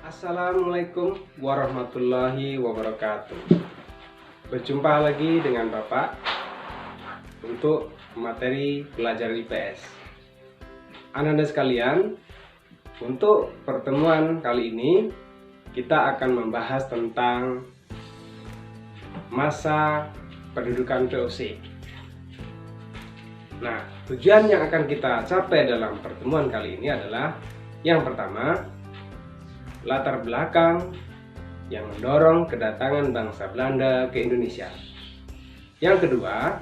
Assalamualaikum warahmatullahi wabarakatuh. Berjumpa lagi dengan Bapak untuk materi pelajaran IPS. Anak-anak sekalian, untuk pertemuan kali ini kita akan membahas tentang masa pendudukan VOC. Nah, tujuan yang akan kita capai dalam pertemuan kali ini adalah yang pertama, latar belakang yang mendorong kedatangan bangsa Belanda ke Indonesia. Yang kedua,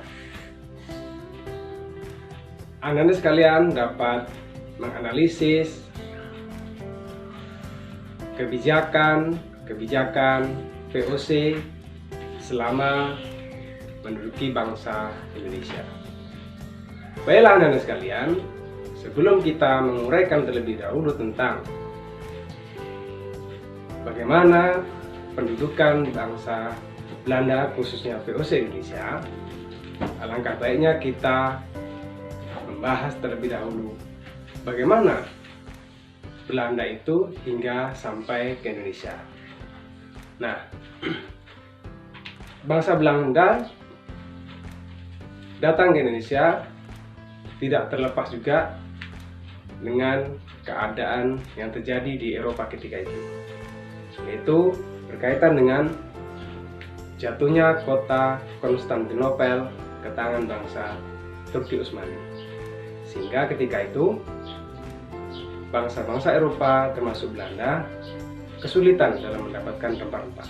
anak-anak sekalian dapat menganalisis kebijakan VOC selama menduduki bangsa Indonesia. Baiklah anak-anak sekalian, sebelum kita menguraikan terlebih dahulu tentang bagaimana pendudukan bangsa Belanda khususnya VOC Indonesia, alangkah baiknya kita membahas terlebih dahulu bagaimana Belanda itu hingga sampai ke Indonesia. Nah, bangsa Belanda datang ke Indonesia tidak terlepas juga dengan keadaan yang terjadi di Eropa ketika itu, yaitu berkaitan dengan jatuhnya kota Konstantinopel ke tangan bangsa Turki Utsmani. Sehingga ketika itu bangsa-bangsa Eropa termasuk Belanda kesulitan dalam mendapatkan rempah-rempah.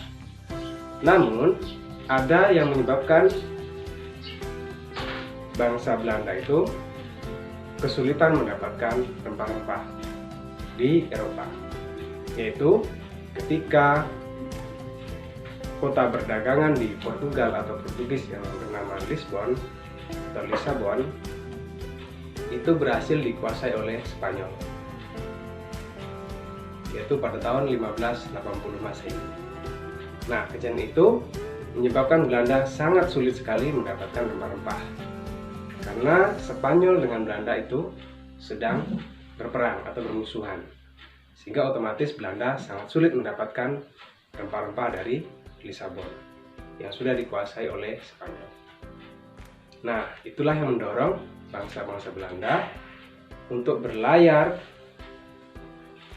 Namun ada yang menyebabkan bangsa Belanda itu kesulitan mendapatkan rempah-rempah di Eropa, yaitu ketika kota perdagangan di Portugal atau Portugis yang bernama Lisbon atau Lisabon itu berhasil dikuasai oleh Spanyol, yaitu pada tahun 1580 Masehi. Nah, kejadian itu menyebabkan Belanda sangat sulit sekali mendapatkan rempah-rempah karena Spanyol dengan Belanda itu sedang berperang atau bermusuhan, sehingga otomatis Belanda sangat sulit mendapatkan rempah-rempah dari Lisabon yang sudah dikuasai oleh Spanyol. Nah, itulah yang mendorong bangsa-bangsa Belanda untuk berlayar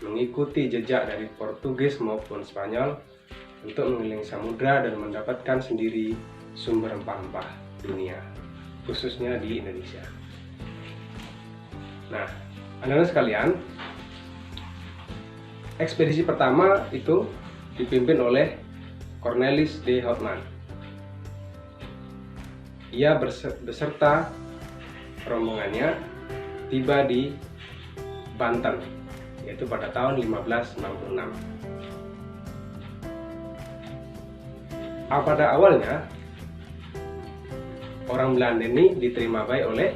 mengikuti jejak dari Portugis maupun Spanyol untuk mengelilingi samudra dan mendapatkan sendiri sumber rempah-rempah dunia, khususnya di Indonesia. Nah, anak-anak sekalian, ekspedisi pertama itu dipimpin oleh Cornelis de Houtman. Ia beserta rombongannya tiba di Banten, yaitu pada tahun 1566. Pada awalnya orang Belanda ini diterima baik oleh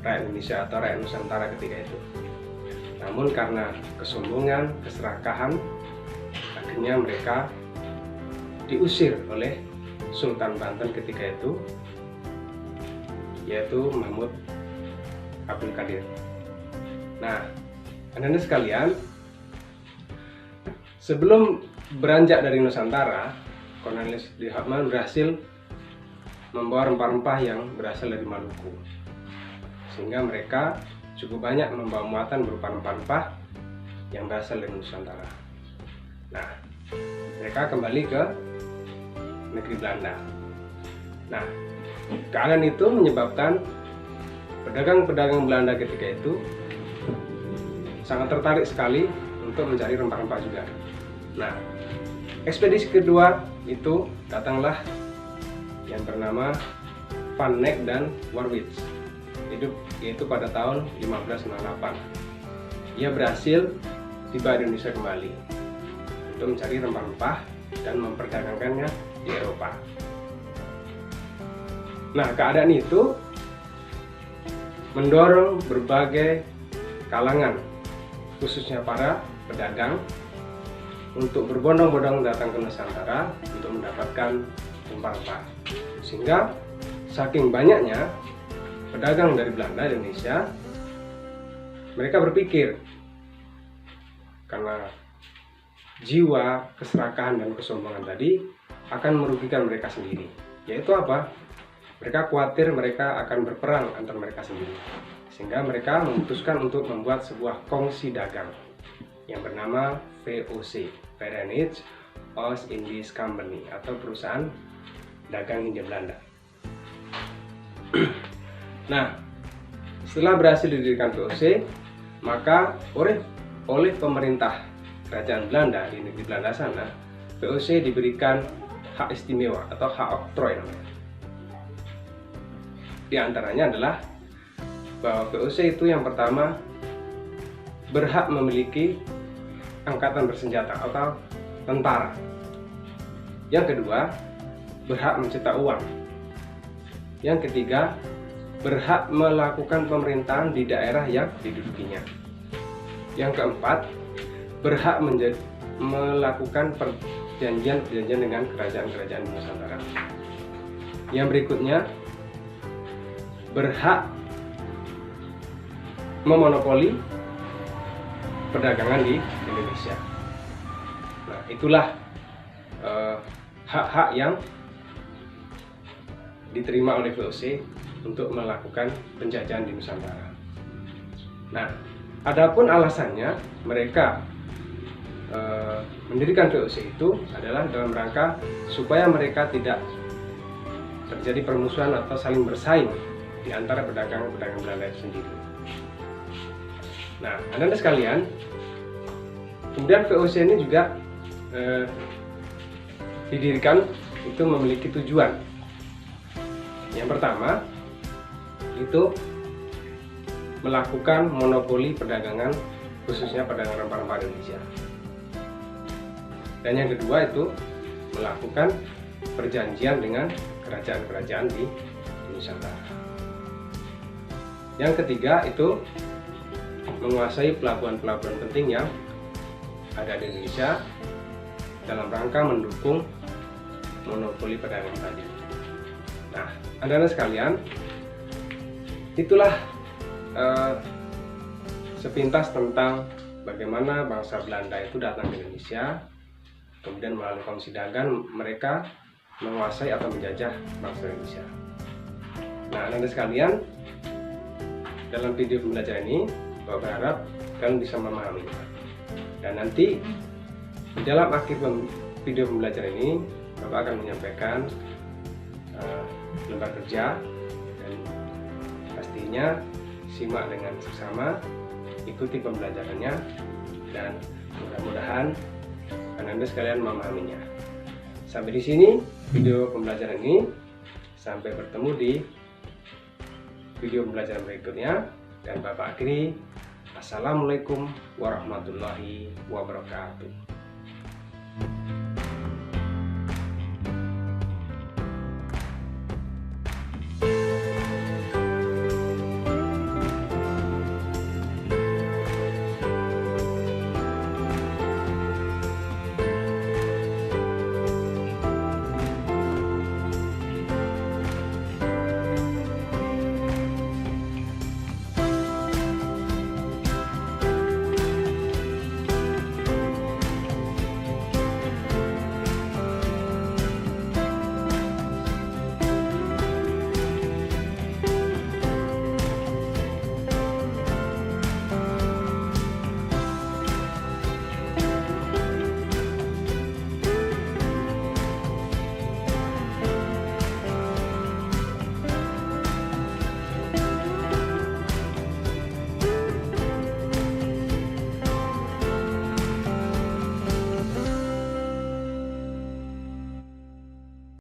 rakyat Indonesia atau rakyat Nusantara ketika itu. Namun karena kesombongan, keserakahan, akhirnya mereka diusir oleh Sultan Banten ketika itu, yaitu Mahmud Abdul Qadir. Nah, anak-anak sekalian, sebelum beranjak dari Nusantara, Cornelis de Houtman berhasil membawa rempah-rempah yang berasal dari Maluku, sehingga mereka cukup banyak membawa muatan berupa rempah-rempah yang berasal dari Nusantara. Nah, mereka kembali ke negeri Belanda. Nah, keadaan itu menyebabkan pedagang-pedagang Belanda ketika itu sangat tertarik sekali untuk mencari rempah-rempah juga. Nah, ekspedisi kedua itu datanglah yang bernama Van Eyck dan Warwitz, yaitu pada tahun 1568. Ia berhasil tiba di Indonesia kembali untuk mencari rempah-rempah dan memperdagangkannya di Eropa. Nah, keadaan itu mendorong berbagai kalangan, khususnya para pedagang, untuk berbondong-bondong datang ke Nusantara untuk mendapatkan rempah-rempah. Sehingga saking banyaknya pedagang dari Belanda di Indonesia, mereka berpikir karena jiwa keserakahan dan kesombongan tadi akan merugikan mereka sendiri. Yaitu apa? Mereka khawatir mereka akan berperang antar mereka sendiri, sehingga mereka memutuskan untuk membuat sebuah kongsi dagang yang bernama VOC, Verenigd Oost-Indisch Company, atau perusahaan dagang Hindia Belanda. Nah, setelah berhasil didirikan VOC, maka oleh pemerintah kerajaan Belanda di negeri Belanda sana, VOC diberikan hak istimewa atau hak oktroy namanya. Di antaranya adalah bahwa VOC itu yang pertama berhak memiliki angkatan bersenjata atau tentara. Yang kedua, berhak mencetak uang. Yang ketiga, berhak melakukan pemerintahan di daerah yang didudukinya. Yang keempat, berhak melakukan perjanjian-perjanjian dengan kerajaan-kerajaan di Nusantara. Yang berikutnya, berhak memonopoli perdagangan di Indonesia. Nah, itulah hak-hak yang diterima oleh VOC untuk melakukan penjajahan di Nusantara. Nah, adapun alasannya mereka mendirikan VOC itu adalah dalam rangka supaya mereka tidak terjadi permusuhan atau saling bersaing di antara pedagang-pedagang Belanda itu sendiri. Nah, Anda sekalian, kemudian VOC ini juga didirikan itu memiliki tujuan. Yang pertama itu melakukan monopoli perdagangan, khususnya perdagangan rempah-rempah Indonesia. Dan yang kedua itu melakukan perjanjian dengan kerajaan-kerajaan di Nusantara. Yang ketiga itu menguasai pelabuhan-pelabuhan penting yang ada di Indonesia dalam rangka mendukung monopoli perdagangan tadi. Nah, Anda sekalian, itulah sepintas tentang bagaimana bangsa Belanda itu datang ke Indonesia, kemudian melalui kongsi dagang mereka menguasai atau menjajah bangsa Indonesia. Nah, Anda sekalian, dalam video pembelajaran ini Bapak berharap kalian bisa memahaminya. Dan nanti di dalam akhir video pembelajaran ini Bapak akan menyampaikan lembar kerja, dan pastinya simak dengan seksama, ikuti pembelajarannya, dan mudah-mudahan Anda sekalian memahaminya. Sampai di sini video pembelajaran ini. Sampai bertemu di video pembelajaran berikutnya, dan Bapak akhiri. Assalamualaikum warahmatullahi wabarakatuh.